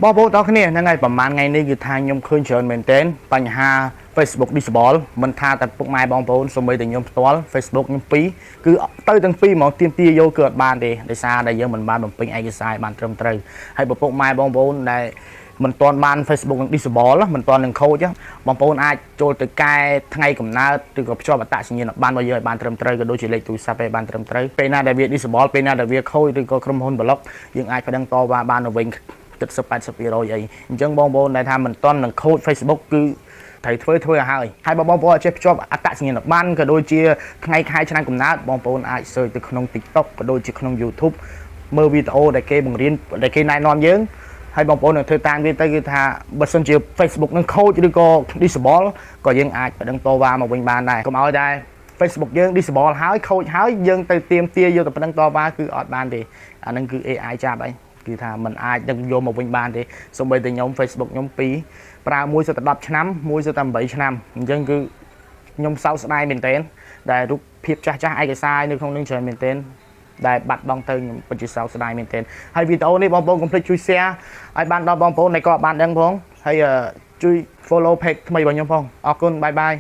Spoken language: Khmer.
បងប្អូនទាំងគ្នាហ្នឹងហើយប្រហែលថ្ងៃនេះគឺថាខ្ញុំឃើញច្រើនមែនទែនបញ្ហា Facebook Disable មិនថាតែពុកម៉ែបងប្អូនសូម្បីតែខ្ញុំផ្ទាល់ Facebook ខ្ញុំពីរគឺទៅទាំងពីរហ្មងទាមទារយកគឺអត់បានទេដោយសារតែយើងមិនបានបំពេញឯកសារឲ្យបានត្រឹមត្រូវហើយពុកម៉ែបងប្អូនដែលមិនទាន់បាន Facebook នឹង Disable មិនទាន់នឹងខូចបងប្អូនអាចចូលទៅកែថ្ងៃកំណើតឬក៏ភ្ជាប់អត្តសញ្ញាណប័ណ្ណរបស់យើងឲ្យបានត្រឹមត្រូវក៏ដូចជាលេខទូរស័ព្ទឲ្យបានត្រឹមត្រូវពេលណាដែលវា Disable ពេលណាដែលវាខូចឬក៏ក្រុមហ៊ុន block យើងអាចប្តឹងតវ៉ាបានទៅវិញ70-80% អីអញ្ចឹងបងប្អូនដែលថាមិនទាន់នឹងខូច Facebook គឺត្រូវធ្វើឲ្យហើយបងប្អូនអាចចេះភ្ជាប់អត្តសញ្ញាណប័ណ្ណក៏ដូចជាថ្ងៃខែឆ្នាំកំណើតបងប្អូនអាច search ទៅក្នុង TikTok ក៏ដូចជាក្នុង YouTube មើលវីដេអូដែលគេបង្រៀនដែលគេណែនាំយើងហើយបងប្អូននឹងធ្វើតាមវាទៅគឺថាបើសិនជា Facebook នឹងខូចឬក៏ disable ក៏យើងអាចប្តឹងតវ៉ាមកវិញបានដែរកុំឲ្យតែ Facebook យើង disable ហើយខូចហើយយើងទៅទាមទារយកទៅប្តឹងតវ៉ាគឺអត់បានទេអានឹងគឺ AI ចាប់ហើយគឺថាมันអាចនឹងយកមកវិញបានទេសូម្បីតែខ្ញុំ Facebook ខ្ញុំពីរប្រើមួយសិតតែ10ឆ្នាំមួយសិតតែ8ឆ្នាំអញ្ចឹងគឺខ្ញុំសោកស្ដាយមែនទែនដែលរូបភាពចាស់ឯកសារនៅក្នុងនឹងច្រើនមែនទែនដែលបាត់បង់ទៅខ្ញុំពិតជាសោកស្ដាយមែនទែនហើយវីដេអូនេះបងប្អូនកុំភ្លេចជួយ share ឲ្យបានដល់បងប្អូនដែលក៏បានដឹងផងហើយជួយ follow page ថ្មីរបស់ខ្ញុំផងអរគុណបាយបាយ